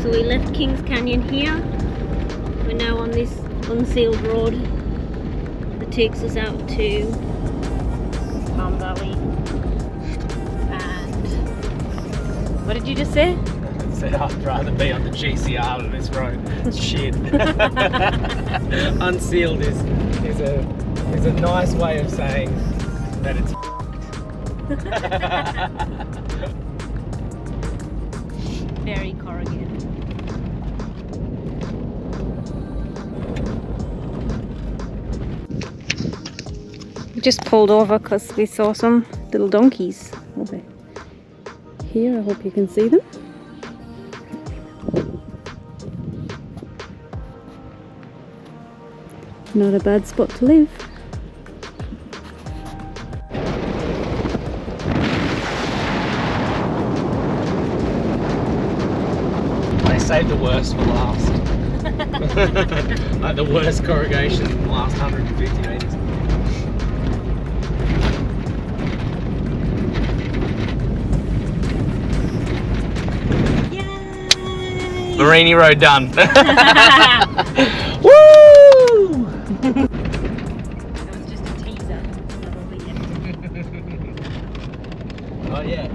So we left Kings Canyon here. We're now on this unsealed road that takes us out to Palm Valley. And what did you just say? I said I'd rather be on the GCR than this road. Shit. Unsealed is a nice way of saying that it's Very corrugated. We just pulled over because we saw some little donkeys over here. I hope you can see them. Not a bad spot to live. They saved the worst for last. Like the worst corrugation in the last 150 metres. Yay! Mereenie Road done. Woo! That was just a teaser. Not over yet. Oh yeah.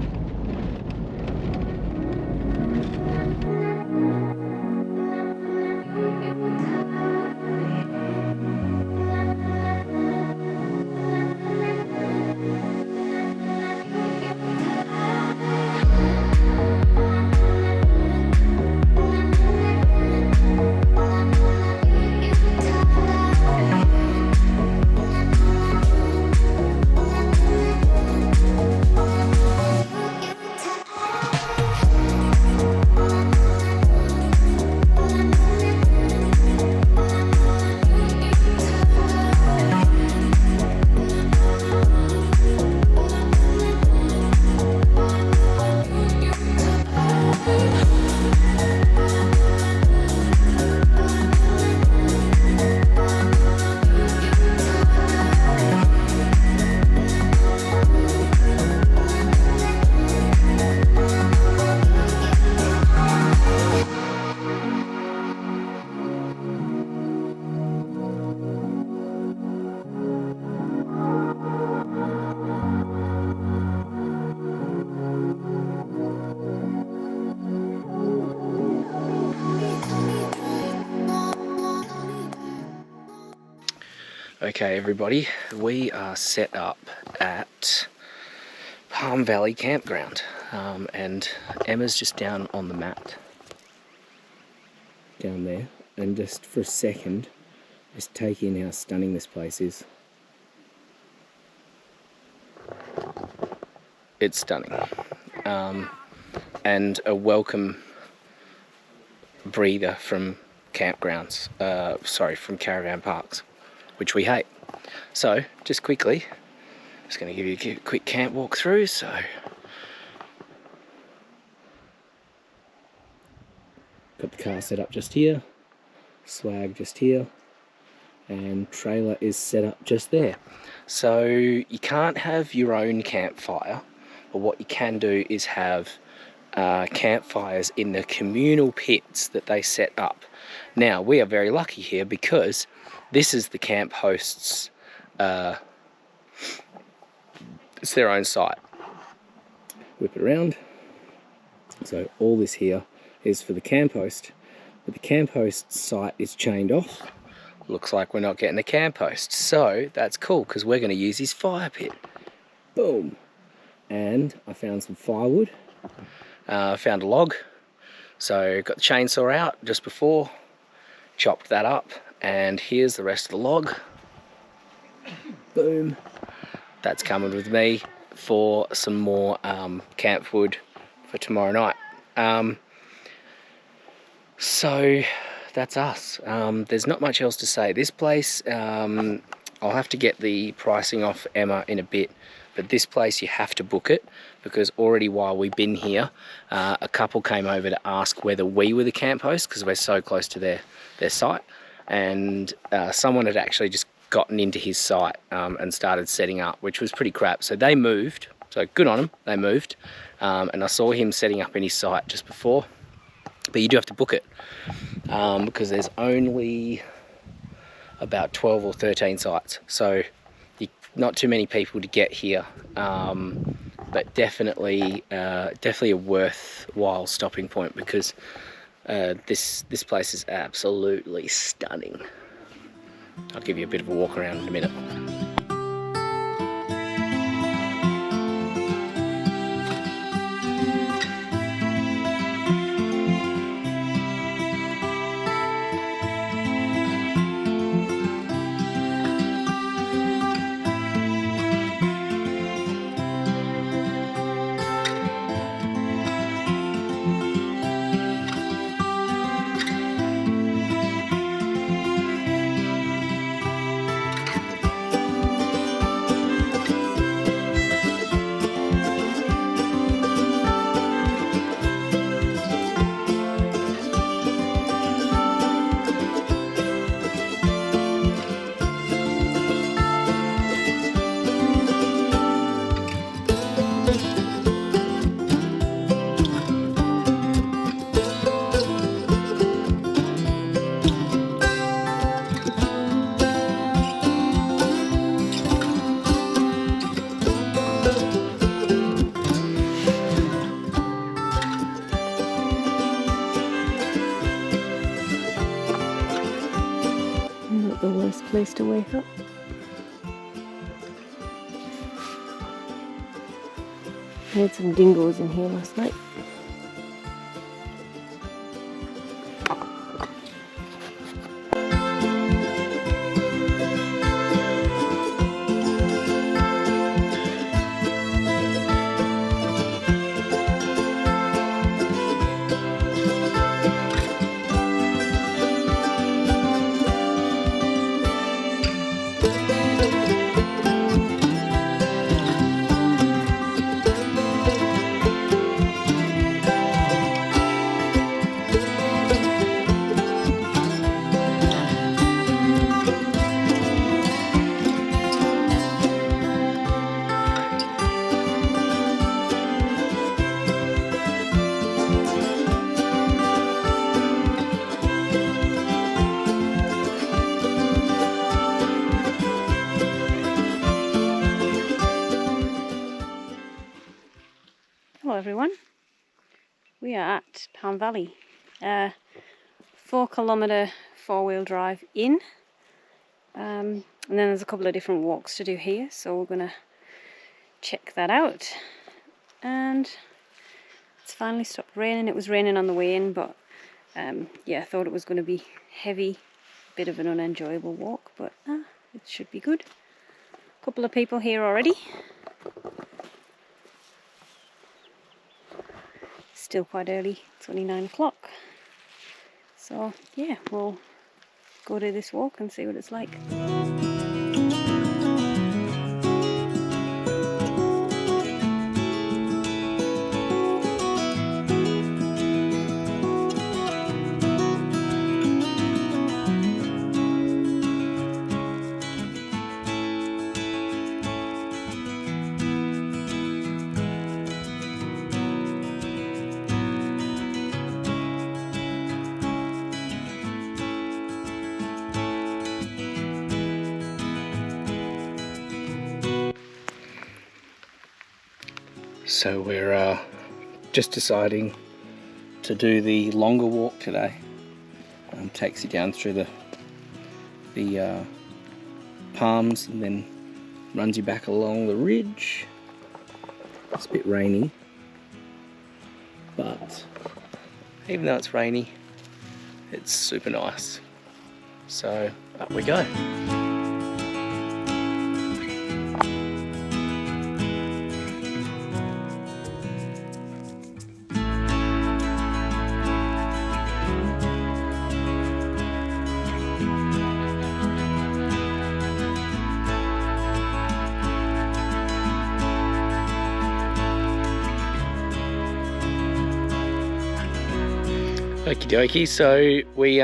Okay everybody, we are set up at Palm Valley Campground and Emma's just down on the mat down there, and just for a second just take in how stunning this place is. It's stunning, and a welcome breather from campgrounds, from caravan parks, which we hate. So just quickly, just going to give you a quick camp walk through. So got the car set up just here, swag just here, and trailer is set up just there. So you can't have your own campfire, but what you can do is have campfires in the communal pits that they set up. Now we are very lucky here because this is the camp host's, it's their own site. Whip it around. So all this here is for the camp host, but the camp host's site is chained off. Looks like we're not getting a camp host, so that's cool because we're going to use his fire pit. Boom. And I found some firewood, found a log, so got the chainsaw out just before, chopped that up, and here's the rest of the log. Boom. That's coming with me for some more camp wood for tomorrow night. So that's us. There's not much else to say. This place, I'll have to get the pricing off Emma in a bit, but this place you have to book it because already while we've been here, a couple came over to ask whether we were the camp host because we're so close to their site, and someone had actually just gotten into his site and started setting up, which was pretty crap. So they moved, so good on them, they moved, and I saw him setting up in his site just before. but you do have to book it because there's only about 12 or 13 sites, so not too many people to get here, but definitely a worthwhile stopping point, because this place is absolutely stunning. I'll give you a bit of a walk around in a minute. Not the worst place to wake up. I had some dingoes in here last night. Hello everyone, we are at Palm Valley, 4-kilometre 4-wheel drive in, and then there's a couple of different walks to do here, so we're going to check that out. And it's finally stopped raining. It was raining on the way in, but yeah, I thought it was going to be heavy, bit of an unenjoyable walk, but it should be good. A couple of people here already. Still quite early, it's only 9 o'clock. So yeah, we'll go do this walk and see what it's like. So we're just deciding to do the longer walk today. Takes you down through the palms and then runs you back along the ridge. It's a bit rainy, but even though it's rainy, it's super nice. So up we go. Okie dokie, so we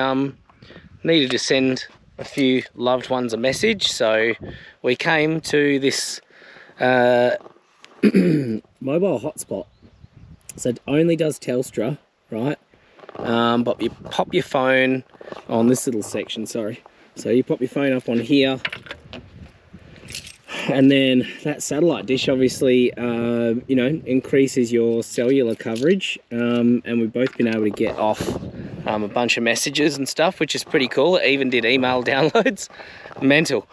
needed to send a few loved ones a message, so we came to this mobile hotspot. So it only does Telstra, right? but you pop your phone on this little section, sorry. So you pop your phone up on here, and then that satellite dish obviously, you know, increases your cellular coverage, and we've both been able to get off a bunch of messages and stuff, which is pretty cool. It even did email downloads. Mental.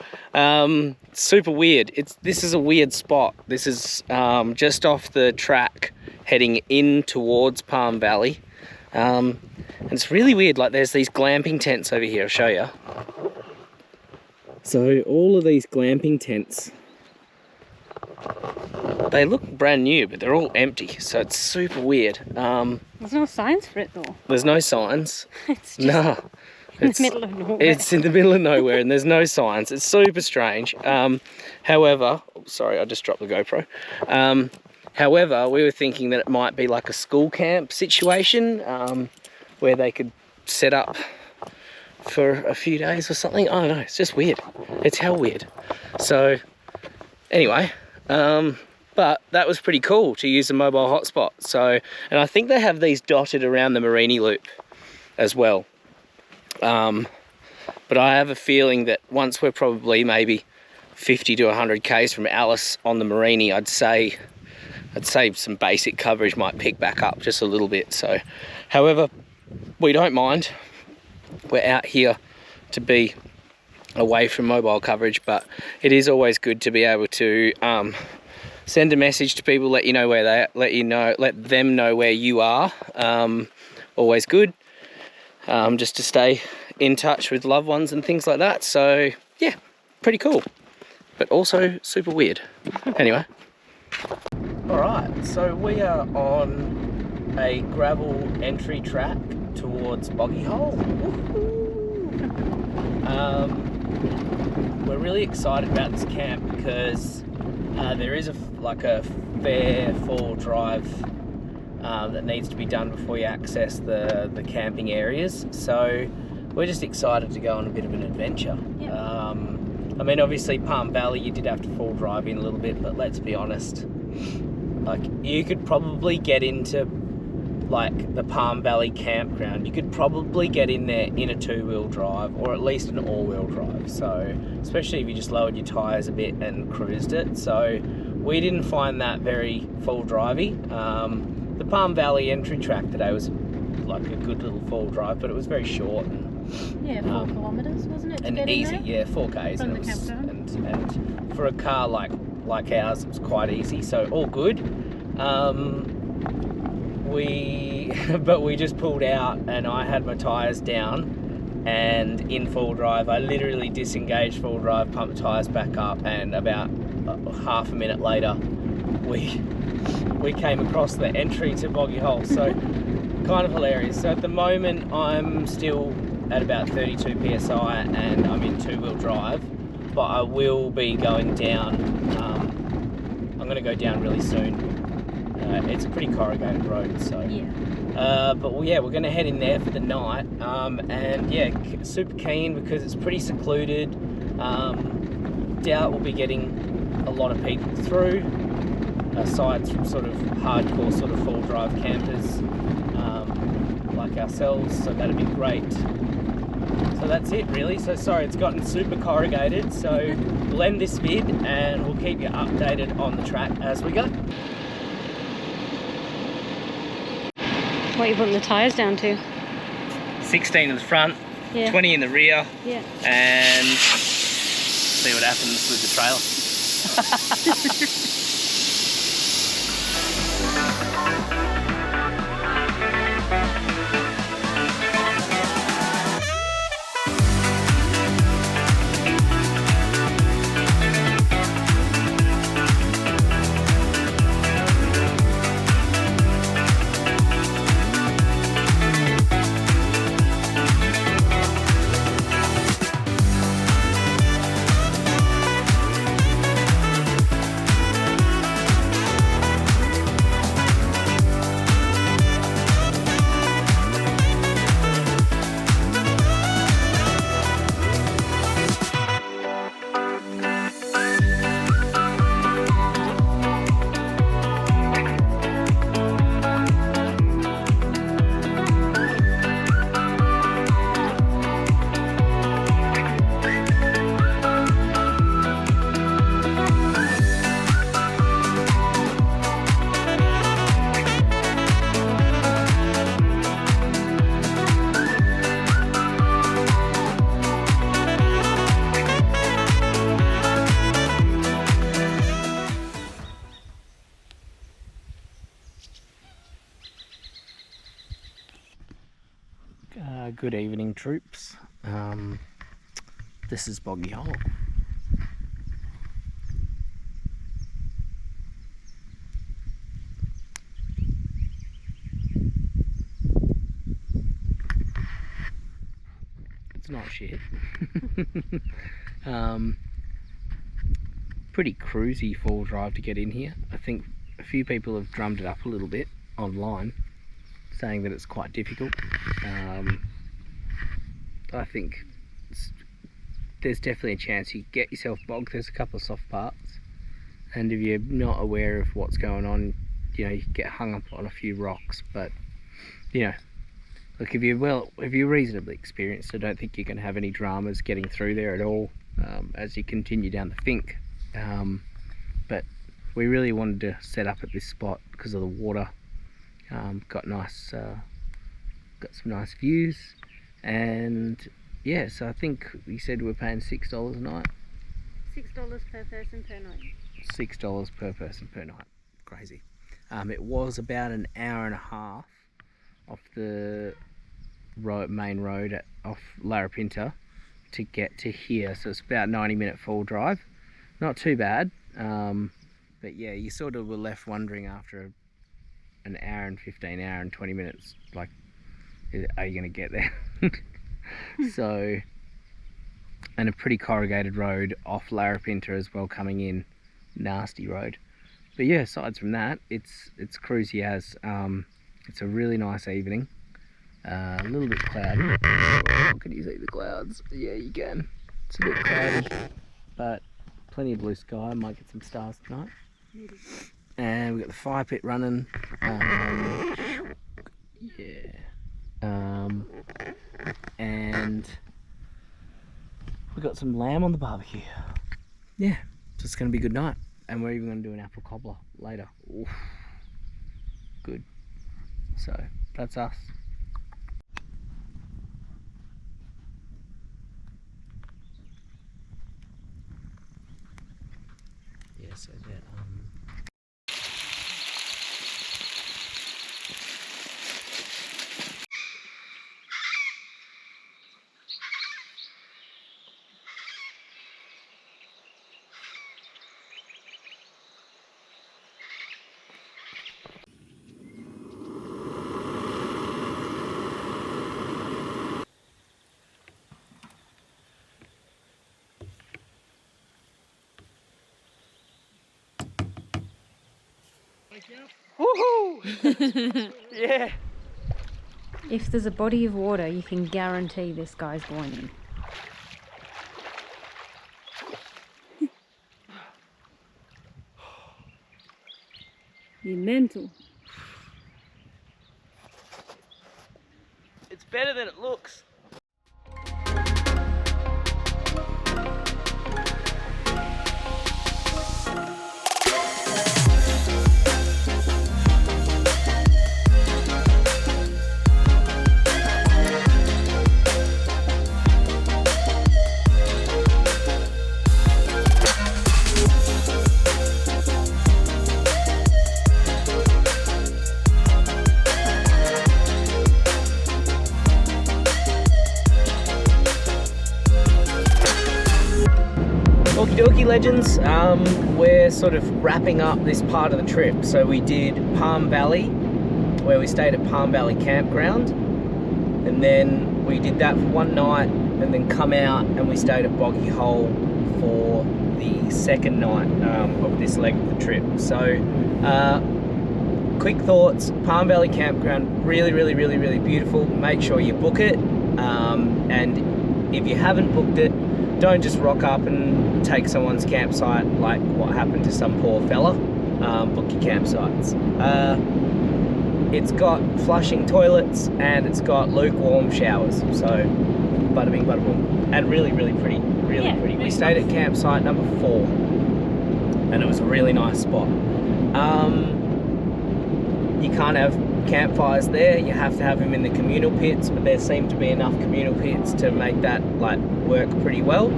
Super weird. This is a weird spot. This is just off the track heading in towards Palm Valley. And it's really weird. Like, there's these glamping tents over here. I'll show you. So all of these glamping tents, they look brand new, but they're all empty. So it's super weird. There's no signs for it though. There's no signs. It's just in the middle of nowhere. It's in the middle of nowhere and there's no signs. It's super strange. However, sorry, I just dropped the GoPro. However, we were thinking that it might be like a school camp situation, where they could set up for a few days or something. I don't know, it's just weird. It's hell weird. So anyway, but that was pretty cool to use a mobile hotspot. So, and I think they have these dotted around the Mereenie Loop as well. But I have a feeling that once we're probably maybe 50 to 100 k's from Alice on the Mereenie, I'd say some basic coverage might pick back up just a little bit. So, however, we don't mind. We're out here to be away from mobile coverage, but it is always good to be able to send a message to people, let them know where you are. Always good. Just to stay in touch with loved ones and things like that. So yeah, pretty cool, but also super weird. Anyway. All right, so we are on a gravel entry track towards Boggy Hole. We're really excited about this camp because there is a fair fall drive that needs to be done before you access the camping areas. So we're just excited to go on a bit of an adventure. Yep. I mean, obviously Palm Valley you did have to fall drive in a little bit, but let's be honest, like, you could probably get into like the Palm Valley Campground, you could probably get in there in a two-wheel drive or at least an all-wheel drive. So especially if you just lowered your tires a bit and cruised it. So we didn't find that very full drivey. The Palm Valley entry track today was like a good little fall drive, but it was very short and 4 kilometres, wasn't it? And easy, yeah, 4 k's, and it was, and for a car like ours, it was quite easy. So all good. But we just pulled out, and I had my tyres down, and in full drive, I literally disengaged full drive, pumped the tyres back up, and about half a minute later, we came across the entry to Boggy Hole. So kind of hilarious. So at the moment I'm still at about 32 psi and I'm in two-wheel drive, but I will be going down. I'm going to go down really soon. It's a pretty corrugated road, so yeah. But yeah, we're going to head in there for the night, and yeah, super keen because it's pretty secluded. Doubt we'll be getting a lot of people through, aside from sort of hardcore sort of full drive campers like ourselves, so that'd be great. So that's it really. So sorry it's gotten super corrugated, so we'll end this vid and we'll keep you updated on the track as we go. What are you putting the tyres down to? 16 in the front, 20 in the rear, and see what happens with the trailer. Good evening, troops. This is Boggy Hole. It's not shit. Pretty cruisy four-wheel drive to get in here. I think a few people have drummed it up a little bit online, saying that it's quite difficult. I think there's definitely a chance you get yourself bogged. There's a couple of soft parts, and if you're not aware of what's going on, you know, you can get hung up on a few rocks. But you know, look, if you're reasonably experienced, I don't think you're going to have any dramas getting through there at all as you continue down the Finke. But we really wanted to set up at this spot because of the water. Got some nice views, and yeah, so I think we said we're paying $6 a night. $6 per person per night. $6 per person per night. Crazy. It was about an hour and a half off the main road off Larapinta to get to here, so it's about 90-minute full drive. Not too bad, but yeah, you sort of were left wondering after an hour and 15, hour and 20 minutes, like, are you going to get there? So, and a pretty corrugated road off Larapinta as well coming in, nasty road. But yeah, aside from that, it's cruisy as. It's a really nice evening. A little bit cloudy. Oh, can you see the clouds? Yeah, you can. It's a bit cloudy, but plenty of blue sky. Might get some stars tonight. Maybe. And we've got the fire pit running. And we've got some lamb on the barbecue. Yeah, so it's going to be a good night. And we're even going to do an apple cobbler later. Oof. Good. So that's us. Yeah, so that woohoo! Yeah. If there's a body of water, you can guarantee this guy's going in. You're mental. It's better than it looks. Okie dokie legends, we're sort of wrapping up this part of the trip. So we did Palm Valley, where we stayed at Palm Valley Campground, and then we did that for one night, and then come out and we stayed at Boggy Hole for the second night of this leg of the trip. So quick thoughts: Palm Valley Campground, really beautiful. Make sure you book it, and if you haven't booked it, don't just rock up and take someone's campsite like what happened to some poor fella. Book your campsites. It's got flushing toilets and it's got lukewarm showers, so bada bing bada boom. And really pretty, really pretty. We stayed at campsite number 4 and it was a really nice spot. You can't have campfires there, you have to have them in the communal pits, but there seem to be enough communal pits to make that like work pretty well,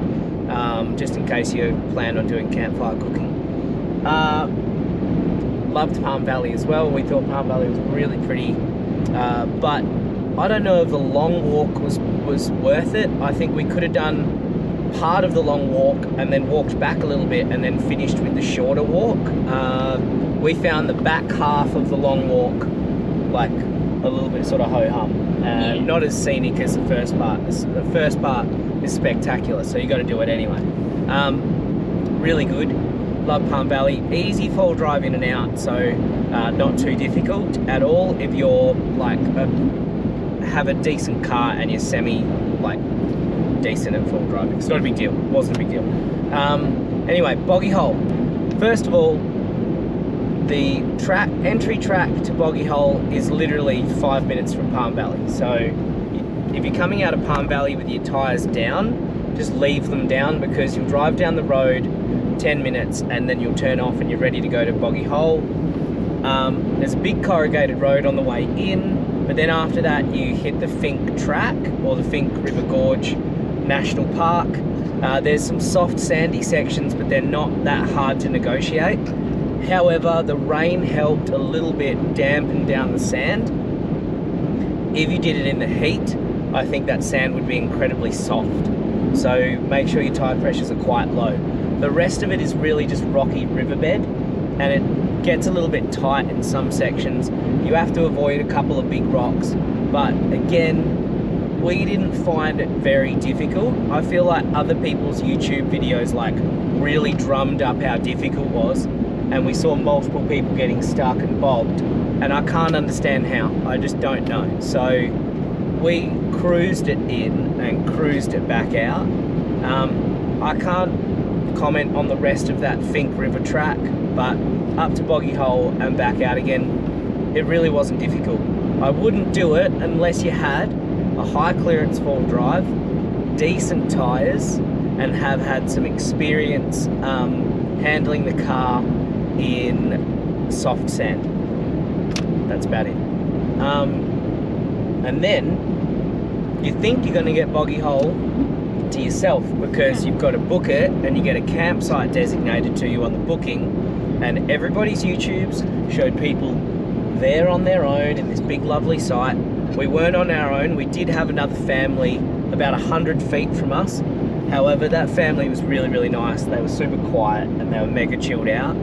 just in case you plan on doing campfire cooking. Loved Palm Valley as well. We thought Palm Valley was really pretty, but I don't know if the long walk was worth it. I think we could have done part of the long walk and then walked back a little bit and then finished with the shorter walk. We found the back half of the long walk like a little bit sort of ho-hum, not as scenic as the first part. The first part is spectacular, so you got to do it anyway. Really good. Love Palm Valley. Easy full drive in and out, so not too difficult at all if you're like have a decent car and you're semi like decent at full driving. It's not a big deal. It wasn't a big deal. Anyway, Boggy Hole. First of all, the entry track to Boggy Hole is literally 5 minutes from Palm Valley. So if you're coming out of Palm Valley with your tyres down, just leave them down, because you'll drive down the road 10 minutes and then you'll turn off and you're ready to go to Boggy Hole. There's a big corrugated road on the way in, but then after that you hit the Finke track, or the Finke Gorge National Park. There's some soft sandy sections, but they're not that hard to negotiate. However, the rain helped a little bit dampen down the sand. If you did it in the heat, I think that sand would be incredibly soft. So make sure your tire pressures are quite low. The rest of it is really just rocky riverbed, and it gets a little bit tight in some sections. You have to avoid a couple of big rocks, but again, we didn't find it very difficult. I feel like other people's YouTube videos like really drummed up how difficult it was, and we saw multiple people getting stuck and bogged, and I can't understand how. I just don't know. So we cruised it in and cruised it back out. I can't comment on the rest of that Finke River track, but up to Boggy Hole and back out again, it really wasn't difficult. I wouldn't do it unless you had a high clearance full drive, decent tyres, and have had some experience handling the car in soft sand. That's about it. And then you think you're going to get Boggy Hole to yourself, because you've got to book it and you get a campsite designated to you on the booking, and everybody's YouTubes showed people there on their own in this big lovely site. We weren't on our own. We did have another family about 100 feet from us. However, that family was really, really nice. They were super quiet and they were mega chilled out.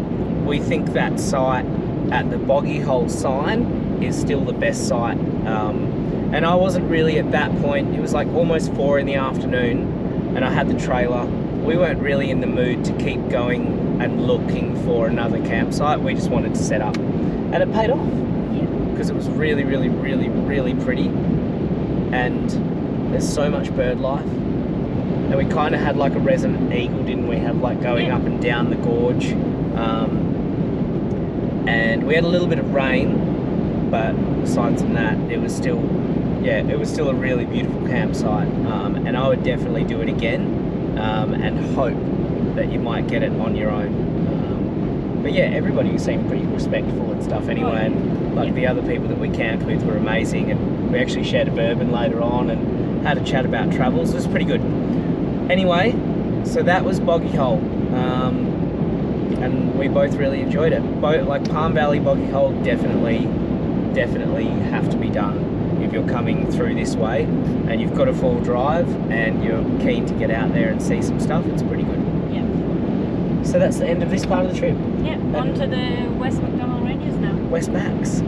We think that site at the Boggy Hole sign is still the best site. And I wasn't really at that point. It was like almost 4 in the afternoon and I had the trailer. We weren't really in the mood to keep going and looking for another campsite. We just wanted to set up, and it paid off. Because it was really, really, really, really pretty, and there's so much bird life. And we kind of had like a resident eagle, didn't we? Have like going up and down the gorge, and we had a little bit of rain, but besides from that, it was still, it was still a really beautiful campsite, and I would definitely do it again, and hope that you might get it on your own. But yeah, everybody seemed pretty respectful and stuff anyway, and like the other people that we camped with were amazing, and we actually shared a bourbon later on and had a chat about travels. It was pretty good. Anyway, so that was Boggy Hole, and we both really enjoyed it. Both, like Palm Valley, Boggy Hole, definitely have to be done if you're coming through this way and you've got a full drive and you're keen to get out there and see some stuff. It's pretty good. So that's the end of this part of the trip. On to the West McDonnell Ranges now. West Max.